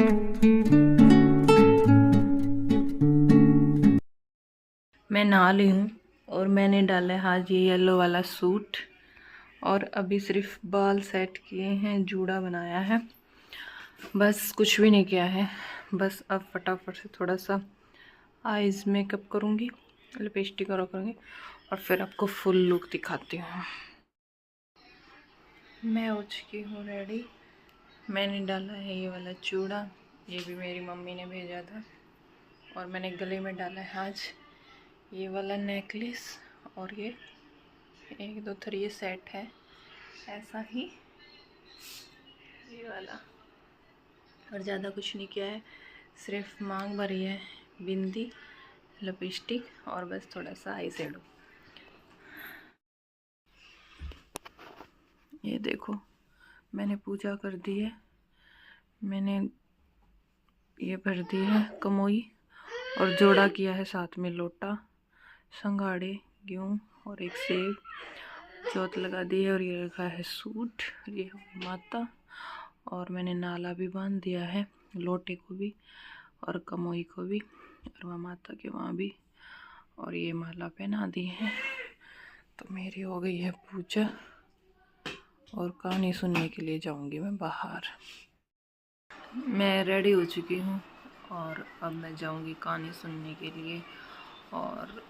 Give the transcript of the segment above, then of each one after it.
मैं नहा ली हूँ और मैंने डाला है आज ये येलो वाला सूट और अभी सिर्फ बाल सेट किए हैं, जूड़ा बनाया है, बस कुछ भी नहीं किया है। बस अब फटाफट से थोड़ा सा आईज मेकअप करूँगी, लिपस्टिक और करूँगी और फिर आपको फुल लुक दिखाती हूँ। मैं हो चुकी हूँ रेडी। मैंने डाला है ये वाला चूड़ा, ये भी मेरी मम्मी ने भेजा था, और मैंने गले में डाला है आज ये वाला नेकलेस, और ये 1 2 3 ये सेट है ऐसा ही ये वाला, और ज़्यादा कुछ नहीं किया है, सिर्फ मांग भरी है, बिंदी, लिपस्टिक और बस थोड़ा सा आई शेडो। ये देखो मैंने पूजा कर दी है, मैंने ये भर दी है कमोई और जोड़ा किया है, साथ में लोटा, संगाड़े, गेहूँ और एक सेब, जोत लगा दी है, और ये रखा है सूट, ये माता, और मैंने नाला भी बांध दिया है, लोटे को भी और कमोई को भी, और वहाँ माता के वहाँ भी, और ये माला पहना दी है। तो मेरी हो गई है पूजा और कहानी सुनने के लिए जाऊंगी मैं बाहर। मैं रेडी हो चुकी हूँ और अब मैं जाऊंगी कहानी सुनने के लिए, और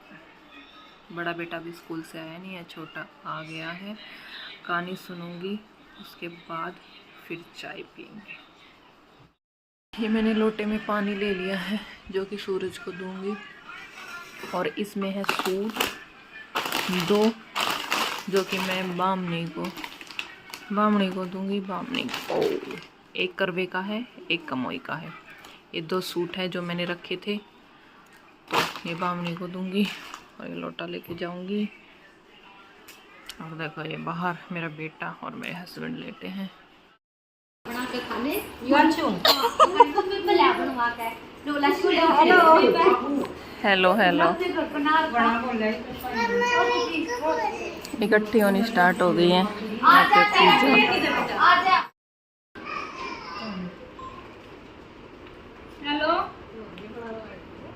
बड़ा बेटा भी स्कूल से आया नहीं है, छोटा आ गया है। कहानी सुनूंगी, उसके बाद फिर चाय पियेंगे। ये मैंने लोटे में पानी ले लिया है जो कि सूरज को दूंगी, और इसमें है सूट 2 जो कि मैं बामनी को दूंगी। बामनी को 1 करवे का है, 1 कमोई का है। ये 2 सूट है जो मैंने रखे थे, तो ये बामनी को दूंगी और ये लोटा लेके जाऊंगी। और देखो ये बाहर मेरा बेटा और मेरे हस्बैंड लेटे हैं। हेलो हेलो, इकट्ठी होनी स्टार्ट हो गई है हेलो,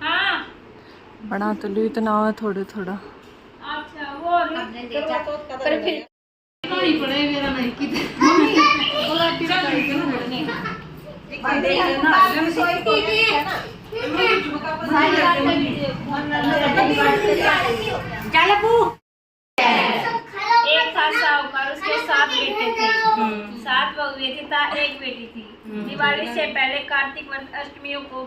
हाँ बना तो ली इतना हुआ थोड़ा थोड़ा। अच्छा वो पर फिर एक था साहूकार, उसके 7 बेटे थे, 7 बहुएं थी, 1 बेटी थी। दिवाली से पहले कार्तिक वर्ष अष्टमियों को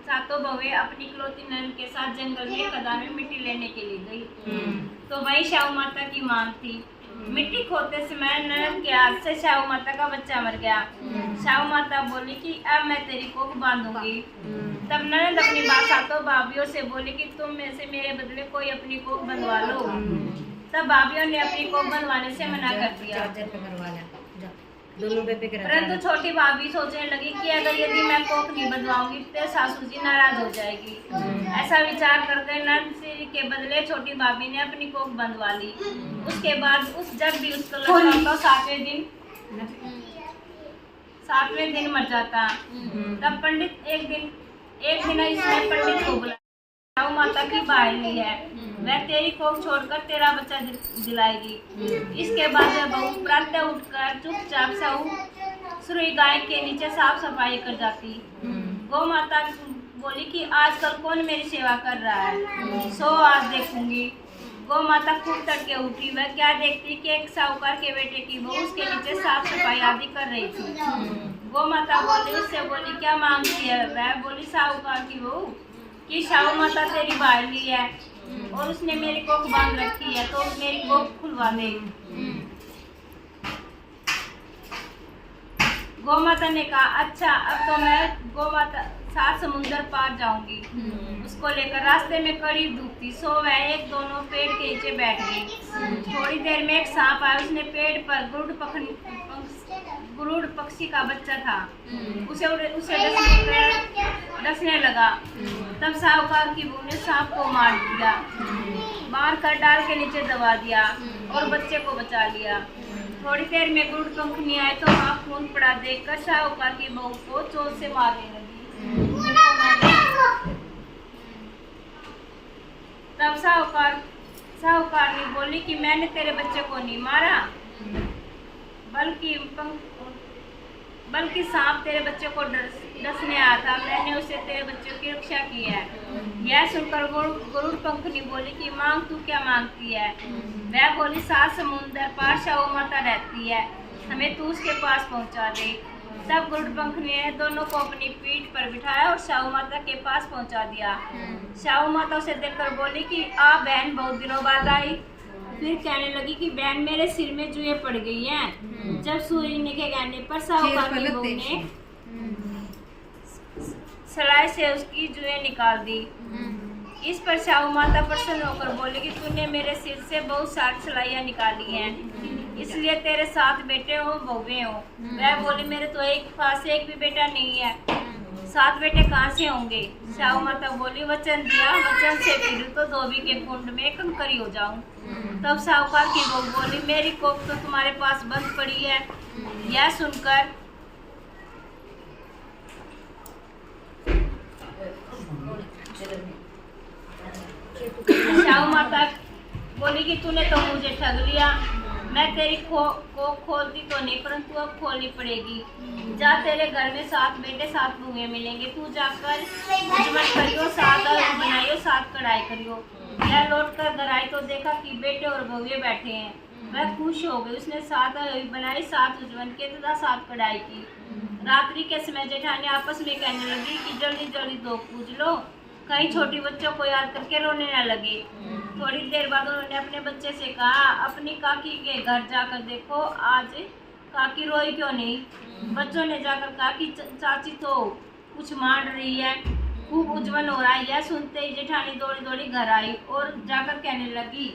सातों बहुएं अपनी इकलौती ननद के साथ जंगल में खदान में मिट्टी लेने के लिए गई। तो वही शाहू माता की मांग थी। मिट्टी खोदते समय ननद के हाथ से शाहू माता का बच्चा मर गया। शाहू माता बोली कि अब मैं तेरी कोख बांधूंगी। तब ननद अपनी सातों भाभियों से बोली कि तुम में से मेरे बदले कोई अपनी कोख बनवा लो। तब भाभियों ने अपनी कोख बनवाने से मना कर दिया, परंतु छोटी भाभी सोचने लगी कि अगर यदि मैं कोख नहीं बनवाऊंगी तो सासू जी नाराज हो जाएगी। ऐसा विचार करके ननद के बदले छोटी भाभी ने अपनी कोख बनवा ली। उसके बाद जब भी उसको लगता तो 7वें दिन मर जाता। तब पंडित एक दिन इसने पंडित को बुलाया, शाहू माता की बाहली है, वह तेरी कोख छोड़कर तेरा बच्चा दिलाएगी। इसके बाद वह बहू प्रातः उठकर चुपचाप सुरई गाय के नीचे साफ सफाई कर जाती। गौ माता बोली कि आजकल कौन मेरी सेवा कर रहा है, सो आज देखूंगी। गौ माता खूब तड़के उठी, वह क्या देखती कि एक साहूकार के बेटे की बहू उसके नीचे साफ सफाई आदि कर रही थी। गौ माता उससे बोली क्या मांगती है? वह बोली साहूकार की बहू कि शाहू माता तेरी बाहली है और उसने मेरी कोख बांध रखी है, तो मेरी कोख खुलवा दे। गौ माता ने कहा अच्छा, अब तो मैं गौ माता 7 समुंदर पार जाऊंगी। उसको लेकर रास्ते में कड़ी धूप थी, सो वह एक दोनों पेड़ के नीचे बैठ गई। थोड़ी देर में एक सांप आया, उसने पेड़ पर गरुड़ पक्षी का बच्चा था, उसे डसने लगा। तब साहूकार की बहू ने सांप को मार कर डाल के नीचे दबा दिया और बच्चे को बचा लिया। थोड़ी देर में गुड़ पंखनी आए तो वहाँ खून पड़ा देखकर साहूकार की बहू को चोट से मारने लगी। तब साहूकार ने बोली कि मैंने तेरे बच्चे को नहीं मारा, बल्कि सांप तेरे बच्चे को डसने आया था, मैंने उसे तेरे बच्चों की रक्षा की है। यह सुनकर गरुड़ पंखनी बोली कि मांग तू क्या मांगती है? वह बोली 7 समुंदर पार शाहू माता रहती है, हमें तू उसके पास पहुंचा दे। तब गरुड़ पंखनी ने दोनों को अपनी पीठ पर बिठाया और शाहू माता के पास पहुंचा दिया। शाहू माता उसे देखकर बोली कि आ बहन बहुत दिनों बाद आई। फिर कहने लगी कि बहन मेरे सिर में जुएं पड़ गई हैं। जब सूर्य के कहने पर साहूकार की बहू ने सलाई से उसकी जुएं निकाल दी। इस पर शाहू माता प्रसन्न होकर बोली कि तूने मेरे सिर से बहुत सारी सलाइयाँ निकाली हैं, इसलिए तेरे 7 बेटे हो बहुएं हो। वह बोली मेरे तो एक पास एक भी बेटा नहीं है, 7 बेटे कहाँ से होंगे? शाहू माता बोली वचन दिया, वचन से फिर तो धोबी के कुंड में कंकरी हो जाऊं। तब साहूकार की बहू बोली मेरी कोख तो तुम्हारे पास बंद पड़ी है। यह सुनकर शाहू माता बोली कि तूने तो मुझे ठग लिया, मैं तेरी कोख खोलती तो नहीं परंतु अब खोलनी पड़ेगी। जा तेरे घर में 7 बेटे 7 बुए मिलेंगे, तू जाकर उजमत करियो, 7 बनाइयो, 7 कढ़ाई करियो। यह लौट कर घर आई तो देखा कि बेटे और बहुए बैठे हैं। वह खुश हो गई, उसने 7 बनाई, 7 उजवन के तथा 7 कढ़ाई की। रात्रि के समय जेठानी आपस में कहने लगी कि जल्दी जल्दी 2 पूज लो, कहीं छोटी बच्चों को याद करके रोने न लगे। थोड़ी देर बाद उन्होंने अपने बच्चे से कहा अपनी काकी के घर जाकर देखो, आज काकी रोई क्यों नहीं? बच्चों ने जाकर कहा कि चाची तो कुछ मार रही है, खूब उज्जवल हो रहा है। यह सुनते ही जेठानी दौड़ी दौड़ी घर आई और जाकर कहने लगी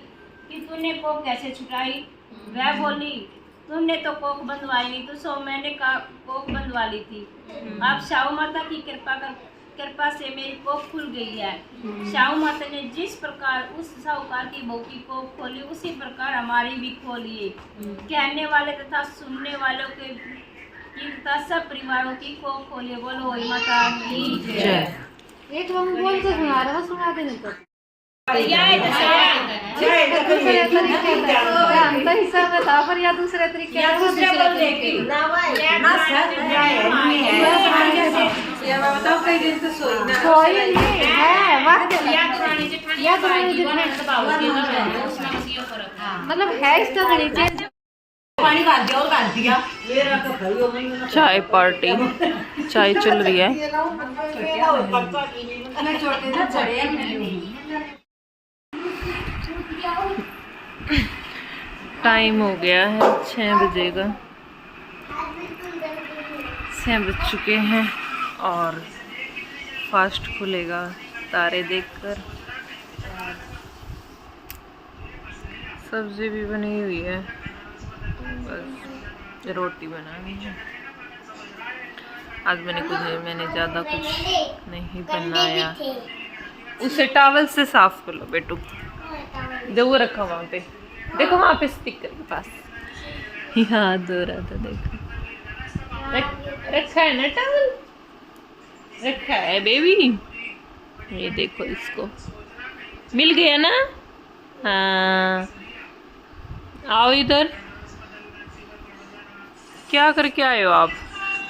कि तूने कोख कैसे छुटाई? वह बोली तुमने तो कोख बंधवाई नहीं, तो सो मैंने कोख बंधवा ली थी। अब शाहू माता की कृपा से मेरी कोख खुल गई है। शाहू माता ने जिस प्रकार उस साहूकार की बहू की कोख खोली, उसी प्रकार हमारी भी खोलिए। कहने वाले तथा सुनने वालों के तथा सब परिवारों की कोख खोलिए। बोलो होई माता की जय। एक हम बोल के सुना रहा था, सुना देने तो हिस्सा में था पर या दूसरे तरीके मतलब है इस तरह पानी डाल दिया और डाल दिया। चाय पार्टी, चाय चल रही है। टाइम हो गया है 6 बजे का, 6 बज चुके हैं और फास्ट खुलेगा तारे देखकर। सब्जी भी बनी हुई है, बस रोटी बनानी है। आज मैंने ज़्यादा कुछ नहीं बनाया। उसे टॉवल से साफ कर लो बेटू, जो वो रखा वहाँ पे, देखो वहाँ पे स्टिकर के पास याद हो रहा था। देखो रखा है ना टॉवल, रखा है बेबी। ये देखो इसको मिल गया ना। हाँ आओ इधर, क्या करके आए हो आप?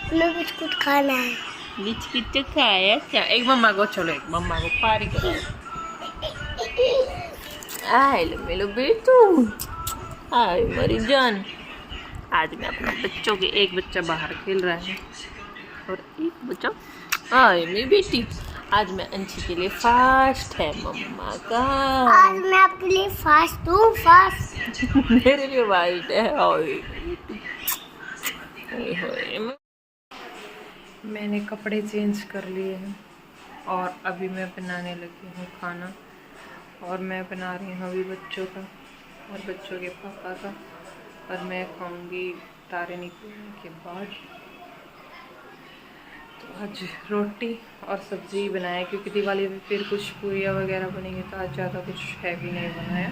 हमें बिस्कुट खाना है। बिस्कुट तो खाया क्या? एक मम्मा को, चलो एक मम्मा को पारी करो। हेलो मेलो बेटू, हाय मेरी जान। आज मैं अपने बच्चों के, एक बच्चा बाहर खेल रहा है और एक बच्चा, हाय मेरी बेटी। आज मैं अंशी के लिए फास्ट है मम्मा का। आज मैं आपके लिए फास्ट हूँ, फास्ट। मेरे लिए वाइट है। मैंने कपड़े चेंज कर लिए हैं और अभी मैं बनाने लगी हूँ खाना। और मैं बना रही हूँ अभी बच्चों का और बच्चों के पापा का, और मैं खाऊंगी तारे निकलने के बाद। तो आज रोटी और सब्जी बनाया, क्योंकि दिवाली में फिर कुछ पूरियाँ वगैरह बनेंगी, तो आज ज़्यादा कुछ हैवी नहीं बनाया।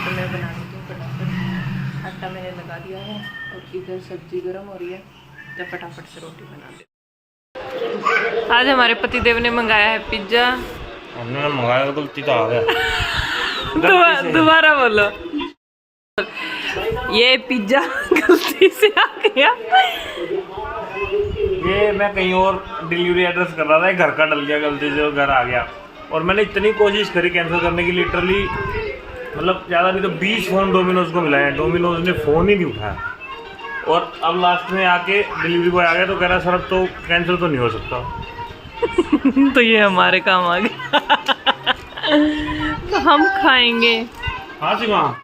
तो मैं बना देती हूँ फटाफट। आज आटा मैंने लगा दिया है और इधर सब्जी गर्म हो रही है, जब फटाफट से रोटी बना दे। आज हमारे पतिदेव ने मंगाया है पिज्जा। हमने मंगाया तो गलती तो आ गया। दोबारा बोलो, ये पिज्जा गलती से आ गया। ये मैं कहीं और डिलीवरी एड्रेस कर रहा था, घर का डल गया गलती से और घर आ गया। और मैंने इतनी कोशिश करी कैंसिल करने की, लिटरली मतलब ज़्यादा नहीं तो 20 फ़ोन डोमिनोज को मिलाए हैं, डोमिनोज ने फ़ोन ही नहीं उठाया। और अब लास्ट में आके डिलीवरी बॉय आ गया तो कह रहा सर अब तो कैंसिल तो नहीं हो सकता। तो ये हमारे काम आ गया। तो हम खाएंगे। हाँ जी वहाँ